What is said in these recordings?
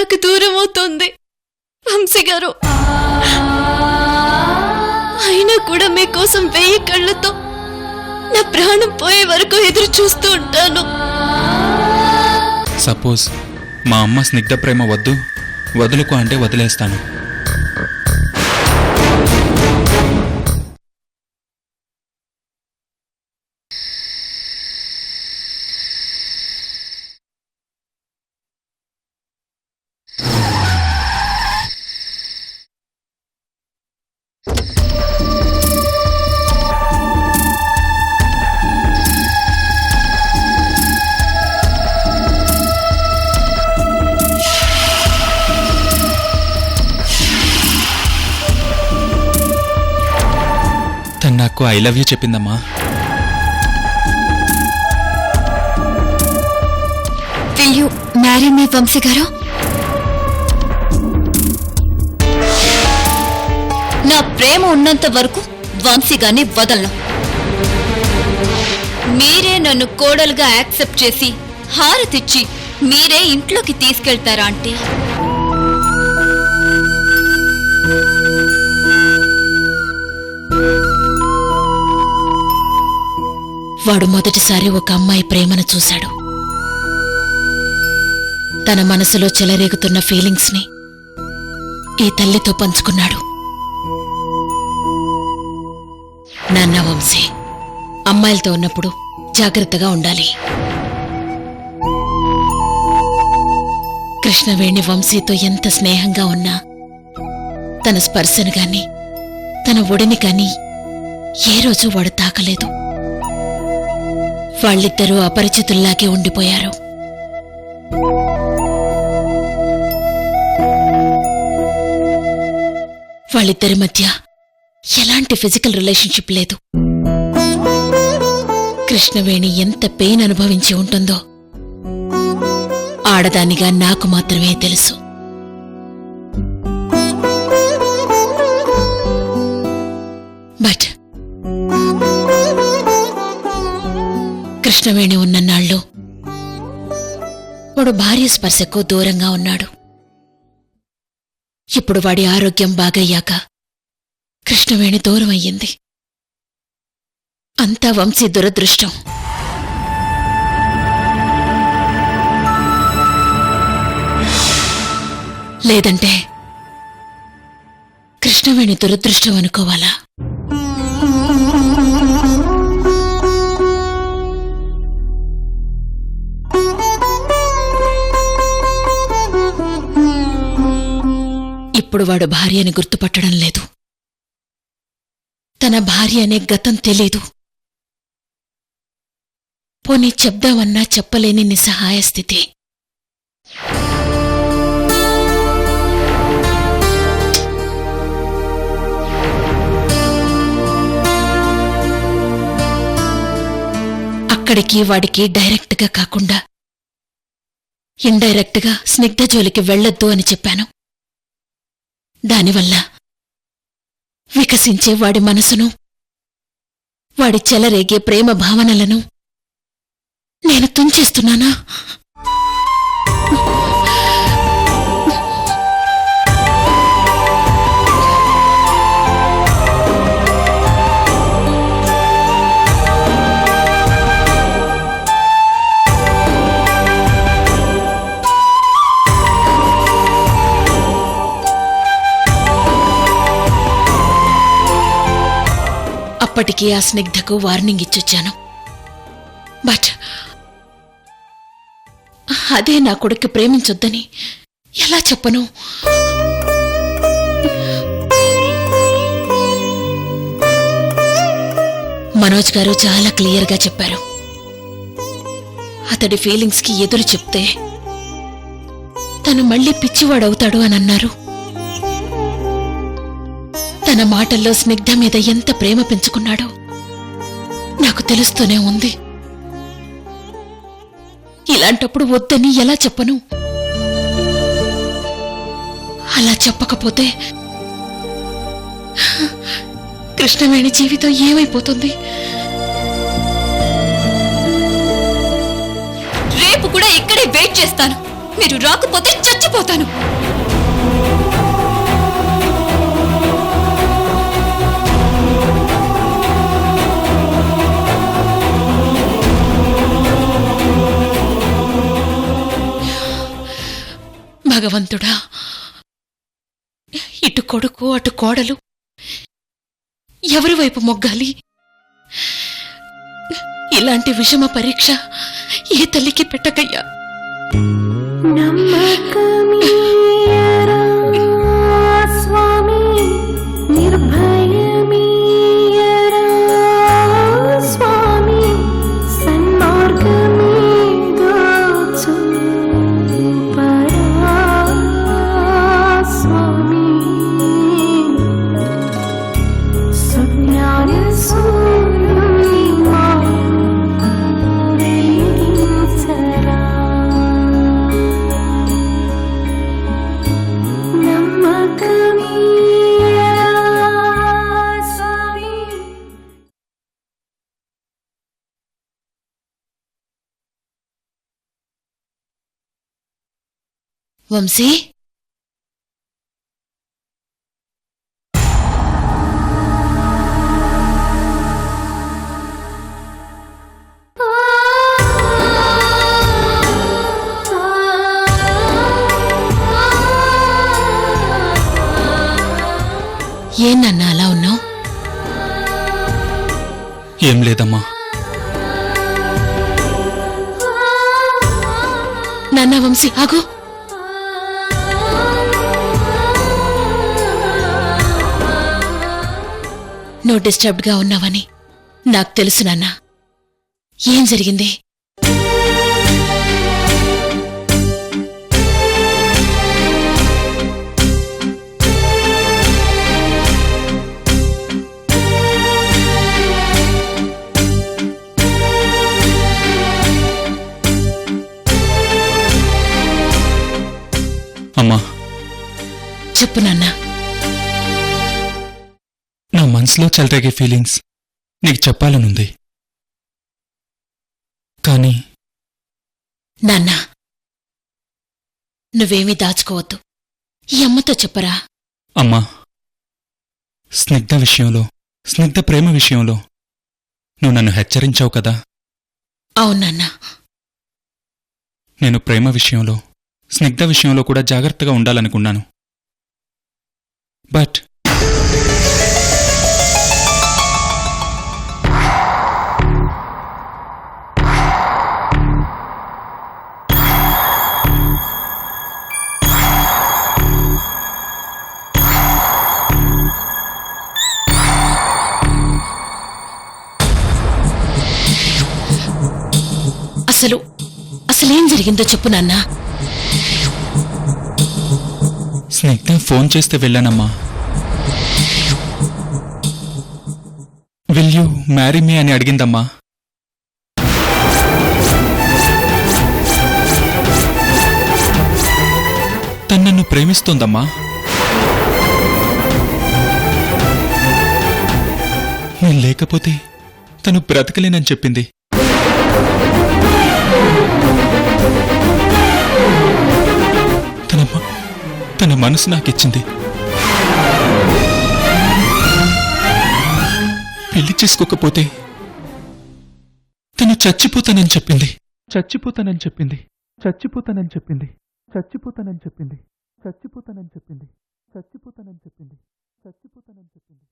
నాకు దూరం అవుతోంది వంశీ గారు. అయినా కూడా మీకోసం 1000 కళ్ళతో నా ప్రాణం పోయే వరకు ఎదురు చూస్తూ ఉంటాను. సపోజ్ మా అమ్మ స్నిగ్ధ ప్రేమ వద్దు, వదులుకో అంటే వదిలేస్తాను. తను నాకు ఐ లవ్ యూ చెప్పిందమ్మా. Will you marry me Vamshi గారు? నా ప్రేమ ఉన్నంత వరకు వంశీ గారిని వదలను. మీరే నన్ను కోడలుగా యాక్సెప్ట్ చేసి హారతిచ్చి మీరే ఇంట్లోకి తీసుకెళ్తారా అంటే? వాడు మొదటిసారి ఒక అమ్మాయి ప్రేమను చూశాడు. తన మనసులో చెలరేగుతున్న ఫీలింగ్స్ ని ఈ తల్లితో పంచుకున్నాడు. నాన్న వంశీ, అమ్మాయిలతో ఉన్నప్పుడు జాగ్రత్తగా ఉండాలి. కృష్ణవేణి వంశీతో ఎంత స్నేహంగా ఉన్నా తన స్పర్శను గాని తన ఒడిని కాని ఏ రోజు వాడు తాకలేదు. వాళ్ళిద్దరూ అపరిచితుల్లాగే ఉండిపోయారు. వాళ్ళిద్దరి మధ్య ఎలాంటి ఫిజికల్ రిలేషన్షిప్ లేదు. కృష్ణవేణి ఎంత పెయిన్ అనుభవించి ఉంటుందో ఆడదానిగా నాకు మాత్రమే తెలుసు. బట్ కృష్ణవేణి ఉన్నన్నాళ్ళు వాడు భార్య స్పర్శకు దూరంగా ఉన్నాడు. ఇప్పుడు వాడి ఆరోగ్యం బాగయ్యాక కృష్ణవేణి దూరం అయ్యింది. అంతా వంశీ దురదృష్టం. లేదంటే కృష్ణవేణి దురదృష్టం అనుకోవాలా? ఇప్పుడు వాడు భార్యని గుర్తుపట్టడం లేదు. తన భార్య అనే గతం తెలీదు. పోనీ చెప్దామన్నా చెప్పలేని నిస్సహాయ స్థితి. అక్కడికి వాడికి డైరెక్ట్గా కాకుండా ఇండైరెక్ట్గా స్నిగ్ధ జోలికి వెళ్లొద్దు అని చెప్పాను. దానివల్ల వికసించే వాడి మనసును, వాడి చెలరేగే ప్రేమ భావనలను నేను తుంచేస్తున్నానా? అప్పటికీ ఆ స్నిగ్ధకు వార్నింగ్ ఇచ్చొచ్చాను. బట్ అదే నా కొడుకు ప్రేమించొద్దని ఎలా చెప్పను? మనోజ్ గారు చాలా క్లియర్గా చెప్పారు. అతడి ఫీలింగ్స్ కి ఎదురు చెప్తే తను మళ్లీ పిచ్చివాడవుతాడు అని అన్నారు. తన మాటల్లో స్నిగ్ధ మీద ఎంత ప్రేమ పెంచుకున్నాడో నాకు తెలుస్తూనే ఉంది. ఇలాంటప్పుడు వద్దని ఎలా చెప్పను? అలా చెప్పకపోతే కృష్ణవేణి జీవితం ఏమైపోతుంది? రేపు కూడా ఇక్కడే వెయిట్ చేస్తాను. మీరు రాకపోతే చచ్చిపోతాను. భగవంతుడా, ఇటు కొడుకు అటు కోడలు ఎవరి వైపు మొగ్గాలి? ఇలాంటి విషమ పరీక్ష ఏ తల్లికి పెట్టకయ్యా. నమ్మకమీయరా స్వామి, నిర్భయమీయరా స్వామి, సన్మార్గమే చూపరా స్వామి, సుజ్ఞాన సూర్యుని మా వెలిగించరా. వంశీ, ఏనన్నా అలా ఉన్నావు? ఏం లేదమ్మా. నాన్న వంశీ, ఆగు. నువ్వు డిస్టర్బ్డ్ గా ఉన్నావని నాకు తెలుసు నాన్న. ఏం జరిగింది? అమ్మా, చెప్పు నాన్న. నా మనసులో చెలరేగే ఫీలింగ్స్ నీకు చెప్పాలనుంది. కానీ నాన్న, నువ్వేమీ దాచుకోవద్దు. ఈ అమ్మతో చెప్పరా. అమ్మా, స్నిగ్ధ విషయంలో, స్నిగ్ధ ప్రేమ విషయంలో నువ్వు నన్ను హెచ్చరించావు కదా. అవునన్నా. నేను ప్రేమ విషయంలో, స్నిగ్ధ విషయంలో కూడా జాగ్రత్తగా ఉండాలనుకున్నాను. బట్ అసలేం జరిగిందో చెప్పు నాన్నా. స్నిగ్ధ ఫోన్ చేస్తే వెళ్ళానమ్మా. విల్ యూ మ్యారీ మీ అని అడిగిందమ్మా. తను నన్ను ప్రేమిస్తోందమ్మా. నేను లేకపోతే తను బ్రతకలేనని చెప్పింది. తన మనసు నాకిచ్చింది. పెళ్లి చేసుకోకపోతే తను చచ్చిపోతానని చెప్పింది. చచ్చిపోతానని చెప్పింది. చచ్చిపోతానని చెప్పింది. చచ్చిపోతానని చెప్పింది. చచ్చిపోతానని చెప్పింది. చచ్చిపోతానని చెప్పింది. చచ్చిపోతానని చెప్పింది.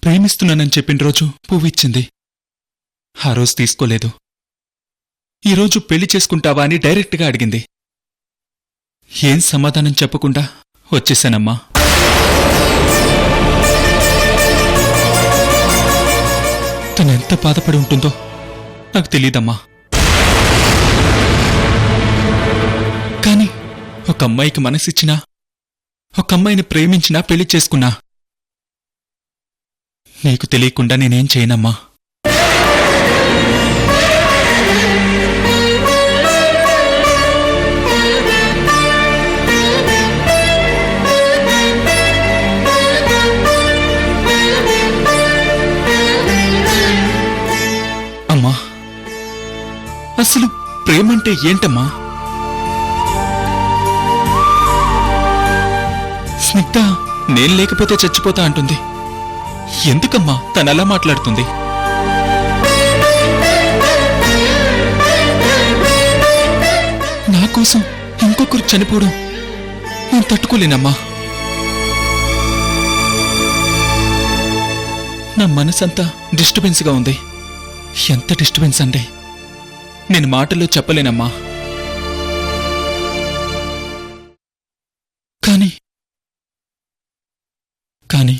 ప్రేమిస్తున్నానని చెప్పిన రోజు పువ్విచ్చింది. ఆ రోజు తీసుకోలేదు. ఈరోజు పెళ్లి చేసుకుంటావా అని డైరెక్ట్గా అడిగింది. ఏం సమాధానం చెప్పకుండా వచ్చేశానమ్మా. తనెంత బాధపడి ఉంటుందో నాకు తెలీదమ్మా. కాని ఒక అమ్మాయికి మనసిచ్చినా, ఒక అమ్మాయిని ప్రేమించినా, పెళ్లి చేసుకున్నా నీకు తెలియకుండా నేనేం చేయనమ్మా. అమ్మా, అసలు ప్రేమంటే ఏంటమ్మా? స్నిగ్ధ నేను లేకపోతే చచ్చిపోతా అంటుంది. ఎందుకమ్మా తనలా మాట్లాడుతుంది? నా కోసం ఇంకొకరు చనిపోవడం నేను తట్టుకోలేనమ్మా. నా మనసంతా డిస్టర్బెన్స్గా ఉంది. ఎంత డిస్టర్బెన్స్ అంటే నేను మాటల్లో చెప్పలేనమ్మా. కానీ కానీ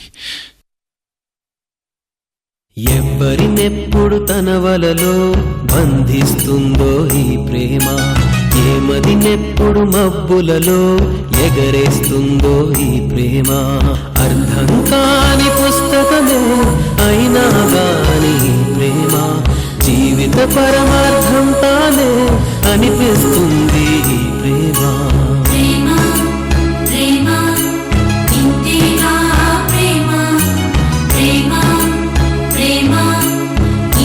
ఎవ్వరినెప్పుడు తన వలలో బంధిస్తుందో ఈ ప్రేమ, ఏమదినెప్పుడు మబ్బులలో ఎగరేస్తుందో ఈ ప్రేమ. అర్థం కాని పుస్తకమే అయినా గాని ఈ ప్రేమ జీవిత పరమార్థం తానే అనిపిస్తుంది ఈ ప్రేమ. ప్రేమ ప్రేమ ఇంతేగా ప్రేమ, ప్రేమ ప్రేమ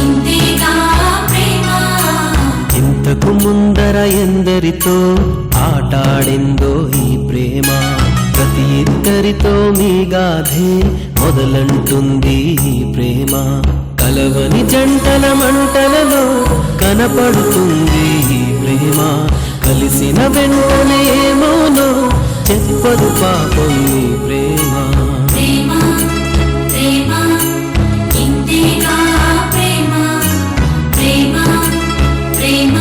ఇంతేగా ప్రేమ. ఇంతకు ముందర ఎందరితో ఆటాడిందో ఈ ప్రేమ, ప్రతి ఇద్దరితో మీ గాథే మొదలంటుంది ఈ ప్రేమ. కలవని జంటల మంటలలో కనపడుతుంది ఈ ప్రేమ, కలిసిన వెంటనే ఏమోనో చెప్పదు పాపం ఈ ప్రేమ. ప్రేమ ప్రేమ ఇంతేగా ప్రేమ, ప్రేమ ప్రేమ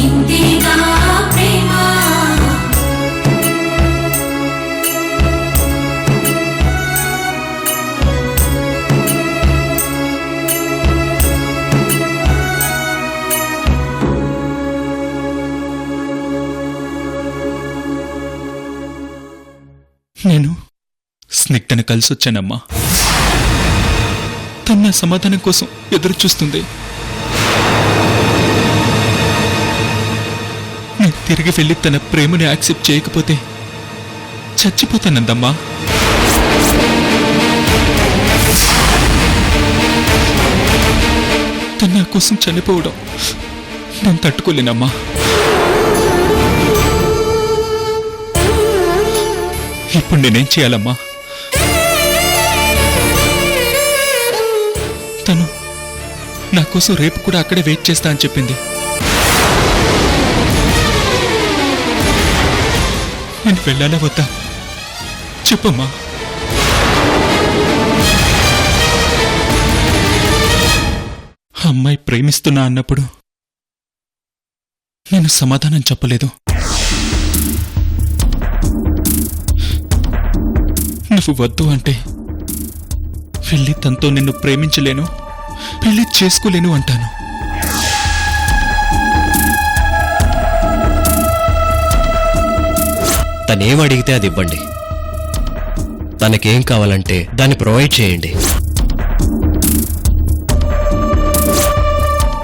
ఇంతేగా ప్రేమ. నేను స్నిగ్ధను కలిసొచ్చానమ్మా. తన సమాధానం కోసం ఎదురు చూస్తుంది. నేను తిరిగి వెళ్ళి తన ప్రేమని యాక్సెప్ట్ చేయకపోతే చచ్చిపోతానందమ్మా. తన నా కోసం చనిపోవడం నేను తట్టుకోలేనమ్మా. ఇప్పుడు నేనేం చేయాలమ్మా? తను నా కోసం రేపు కూడా అక్కడే వెయిట్ చేస్తా అని చెప్పింది. నేను వెళ్ళాలా వద్దా చెప్పమ్మా. అమ్మాయి ప్రేమిస్తున్నా అన్నప్పుడు నేను సమాధానం చెప్పలేదు. నువ్వు వద్దు అంటే వెళ్ళి తనతో నిన్ను ప్రేమించలేను, పెళ్లి చేసుకోలేను అంటాను. తనేం అడిగితే అది ఇవ్వండి. తనకేం కావాలంటే దాన్ని ప్రొవైడ్ చేయండి.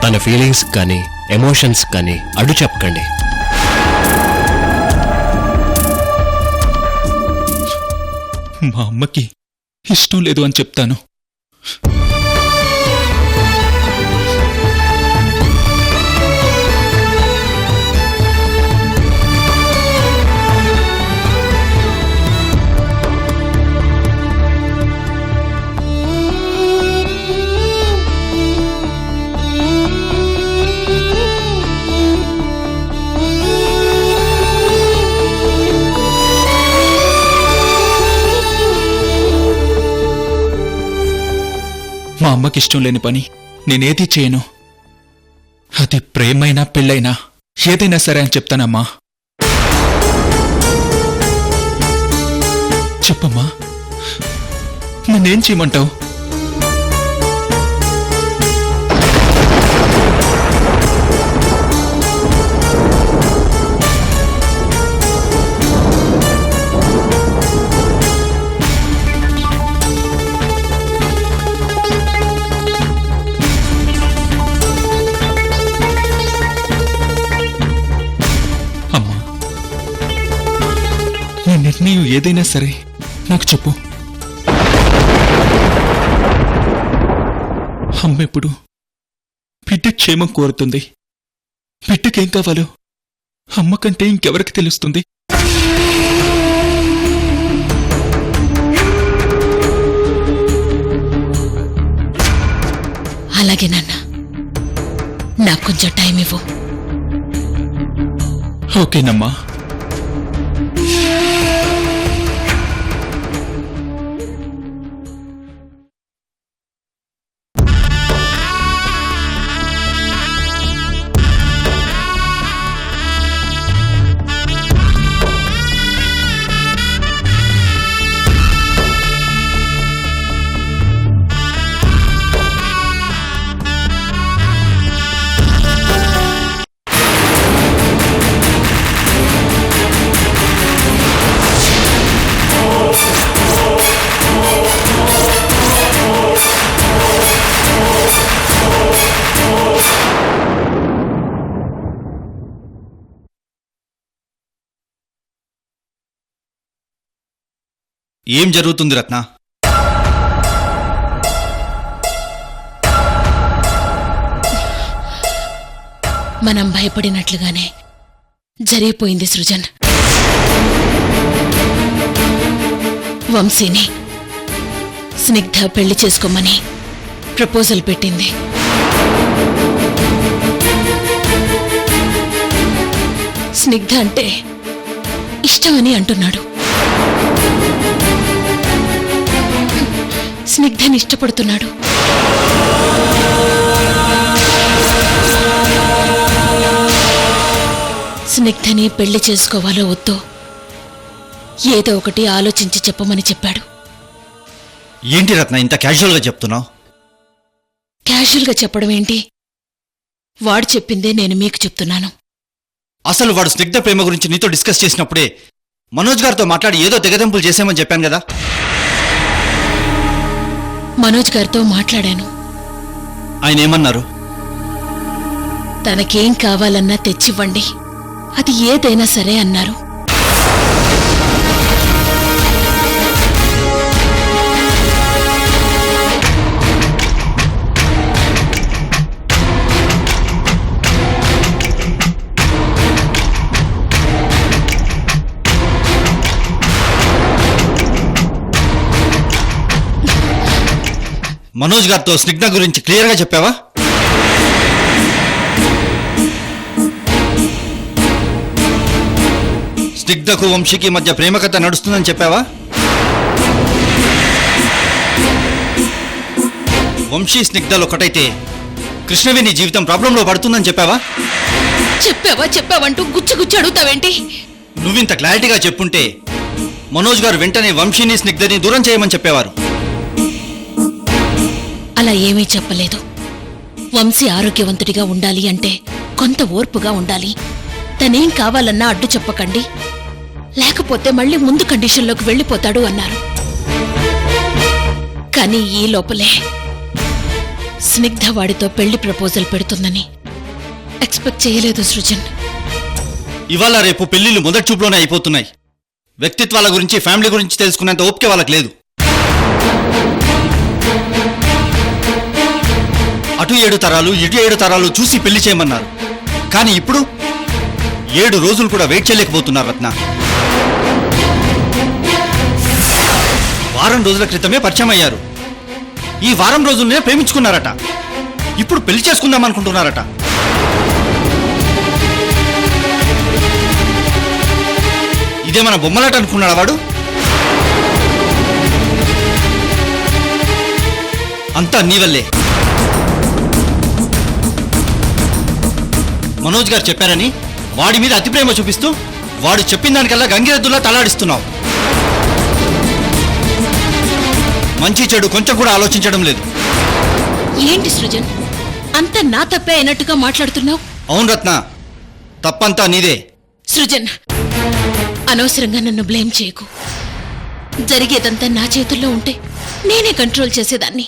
తన ఫీలింగ్స్ కానీ ఎమోషన్స్ కానీ అడ్డు చెప్పకండి. మా అమ్మకి ఇష్టం లేదు అని చెప్తాను. మా అమ్మకి ఇష్టం లేని పని నేనేది చేయను. అది ప్రేమైనా పెళ్ళైనా ఏదైనా సరే అని చెప్తానమ్మా. చెప్పమ్మా, నన్నేం చేయమంటావు? నీ నిర్ణయం ఏదైనా సరే నాకు చెప్పు. అమ్మ ఇప్పుడు బిడ్డ క్షేమం కోరుతుంది. బిడ్డకేం కావాలో అమ్మ కంటే ఇంకెవరికి తెలుస్తుంది? అలాగే నాన్న, నాకు కొంచెం టైం ఇవ్వు. ఓకేనమ్మా. ఏం జరుగుతుంది రత్న? మనం భయపడినట్లుగానే జరిగిపోయింది సృజన్. వంశీని స్నిగ్ధ పెళ్లి చేసుకోమని ప్రపోజల్ పెట్టింది. స్నిగ్ధ అంటే ఇష్టమని అంటున్నాడు. స్నిగ్ధని ఇష్టపడుతున్నాడు. స్నిగ్ధని పెళ్లి చేసుకోవాలో వద్దో ఏదో ఒకటి ఆలోచించి చెప్పమని చెప్పాడు. ఏంటి రత్న ఇంత క్యాజువల్గా చెప్తున్నావు? క్యాజువల్గా చెప్పడం ఏంటి? వాడు చెప్పిందే నేను మీకు చెప్తున్నాను. అసలు వాడు స్నిగ్ధ ప్రేమ గురించి నీతో డిస్కస్ చేసినప్పుడే మనోజ్ గారితో మాట్లాడి ఏదో తెగదెంపులు చేసామని చెప్పాను కదా. మనోజ్ గారితో మాట్లాడాను. ఆయన ఏమన్నారు? తనకేం కావాలన్నా తెచ్చివ్వండి, అది ఏదైనా సరే అన్నారు. మనోజ్ గారితో స్నిగ్ధ గురించి క్లియర్గా చెప్పావా? స్నిగ్ధకు వంశీకి మధ్య ప్రేమ కథ నడుస్తుందని చెప్పావా? వంశీ స్నిగ్ధలు ఒకటైతే కృష్ణవేణి జీవితం ప్రాబ్లంలో పడుతుందని చెప్పావా? చెప్పావంటూ గుచ్చి అడుగుతావేంటి? నువ్వింత క్లారిటీగా చెప్పుంటే మనోజ్ గారు వెంటనే వంశీని స్నిగ్ధని దూరం చేయమని చెప్పేవారు. అలా ఏమీ చెప్పలేదు. వంశీ ఆరోగ్యవంతుడిగా ఉండాలి అంటే కొంత ఓర్పుగా ఉండాలి. తనేం కావాలన్నా అడ్డు చెప్పకండి, లేకపోతే మళ్ళీ ముందు కండిషన్లోకి వెళ్ళిపోతాడు అన్నారు. కానీ ఈ లోపలే స్నిగ్ధ వాడితో పెళ్లి ప్రపోజల్ పెడుతుందని ఎక్స్పెక్ట్ చేయలేదు సృజన్. ఇవాళ రేపు పెళ్లిళ్ళు మొదటి చూపులోనే అయిపోతున్నాయి. వ్యక్తిత్వాల గురించి ఫ్యామిలీ గురించి తెలుసుకునేంత ఓపిక వాళ్ళకి లేదు. అటు 7 తరాలు ఇటు 7 తరాలు చూసి పెళ్లి చేయమన్నారు. కానీ ఇప్పుడు 7 రోజులు కూడా వెయిట్ చేయలేకపోతున్నారు రత్న. వారం రోజుల క్రితమే పరిచయం అయ్యారు. ఈ వారం రోజుల్నే ప్రేమించుకున్నారట. ఇప్పుడు పెళ్లి చేసుకుందాం అనుకుంటున్నారట. ఇదే మన బొమ్మలాట అనుకున్నాడా వాడు? అంతా నీ వల్లే. మనోజ్ గారు చెప్పారని వాడి మీద అతి ప్రేమ చూపిస్తూ వాడు చెప్పిన దానికల్లా గంగిరెద్దులా తలాడిస్తున్నావు. మంచి చెడు కొంచెం కూడా ఆలోచించడం లేదు. ఏంటి సృజన్, అంతా నా తప్పే అయినట్టుగా మాట్లాడుతున్నావు? అవును రత్న, తప్పంతా నీదే. సృజన్, అనవసరంగా నన్ను బ్లేమ్ చేయకు. జరిగేదంతా నా చేతుల్లో ఉంటే నేనే కంట్రోల్ చేసేదాన్ని.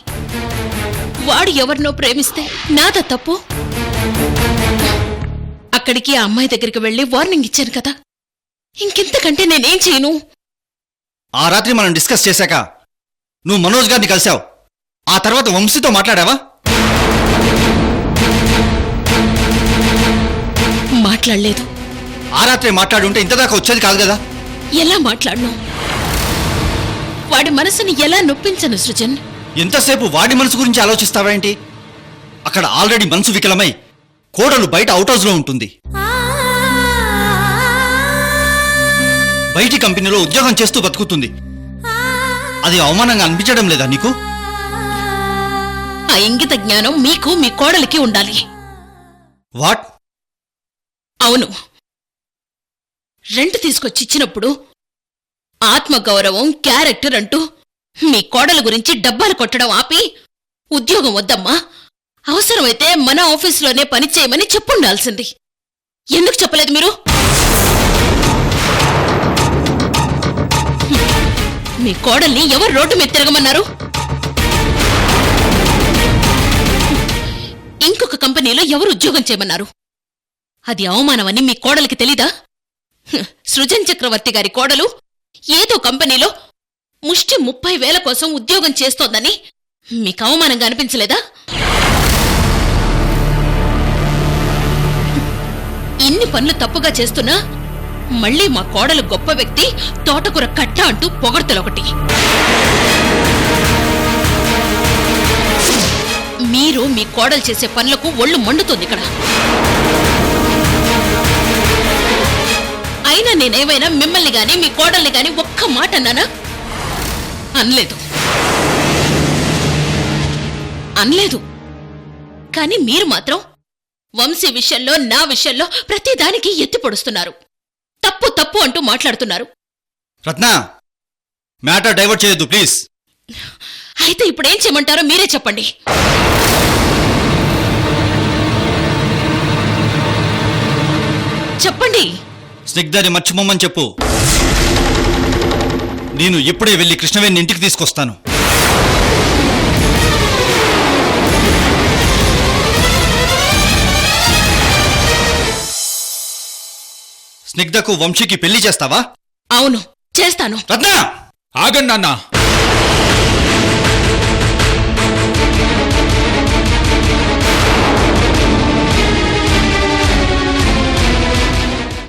వాడు ఎవరినో ప్రేమిస్తే నాదా తప్పు? అక్కడికి ఆ అమ్మాయి దగ్గరికి వెళ్లి వార్నింగ్ ఇచ్చాను కదా, ఇంకెంతకంటే నేనేం చేయను? ఆ రాత్రి మనం డిస్కస్ చేశాక నువ్వు మనోజ్ గారిని కలిశావు. ఆ తర్వాత వంశీతో మాట్లాడావా? మాట్లాడలేదు. ఆ రాత్రి మాట్లాడుంటే ఇంతదాకా వచ్చేది కాదు కదా. ఎలా మాట్లాడను? వాడి మనసుని ఎలా నొప్పించను సృజన్? ఎంతసేపు వాడి మనసు గురించి ఆలోచిస్తావేంటి? అక్కడ ఆల్రెడీ మనసు వికలమై కోడలు బయట అవుట్ హౌస్ లో ఉంటుంది. బయటి కంపెనీలో ఉద్యోగం చేస్తూ బతుకుతుంది. అది అవమానంగా అనిపించడం లేదా నీకు? ఆ ఇంగిత జ్ఞానం మీకు మీ కోడలికి ఉండాలి. వాట్? అవును, రెంట్ తీసుకొచ్చిచ్చినప్పుడు ఆత్మగౌరవం, క్యారెక్టర్ అంటూ మీ కోడల గురించి డబ్బాలు కొట్టడం ఆపి ఉద్యోగం వద్దమ్మా, అవసరమైతే మన ఆఫీసులోనే పని చేయమని చెప్పుండాల్సింది. ఎందుకు చెప్పలేదు మీరు? మీ కోడల్ని ఎవరు రోడ్డు మీద తిరగమన్నారు? ఇంకొక కంపెనీలో ఎవరు ఉద్యోగం చేయమన్నారు? అది అవమానమని మీ కోడలికి తెలీదా? సృజన్ చక్రవర్తి గారి కోడలు ఏదో కంపెనీలో ముష్టి 30,000 కోసం ఉద్యోగం చేస్తోందని మీకు అవమానంగా అనిపించలేదా? ఇన్ని పనులు తప్పుగా చేస్తున్నా మళ్ళీ మా కోడలు గొప్ప వ్యక్తి, తోటకూర కట్ట అంటూ పొగడ్తలొకటి. మీరు మీ కోడలు చేసే పనులకు ఒళ్ళు మండుతుంది ఇక్కడ. అయినా నేనేమైనా మిమ్మల్ని గాని మీ కోడల్ని గాని ఒక్క మాట అన్నానా? అనలేదు. కానీ మీరు మాత్రం వంశీ విషయంలో, నా విషయంలో ప్రతిదానికి ఎత్తి పొడుస్తున్నారు. తప్పు తప్పు అంటూ మాట్లాడుతున్నారు. రత్న, మ్యాటర్ డైవర్ట్ చేయొద్దు ప్లీజ్. అయితే ఇప్పుడేం చేయమంటారో మీరే చెప్పండి. చెప్పండి. స్నిగ్ధని మర్చిపోమని చెప్పు. నేను ఇప్పుడే వెళ్ళి కృష్ణవేణి ఇంటికి తీసుకొస్తాను. స్నిగ్ధకు వంశీకి పెళ్లి చేస్తావా? అవును, చేస్తాను. రత్న, ఆగండి నాన్న.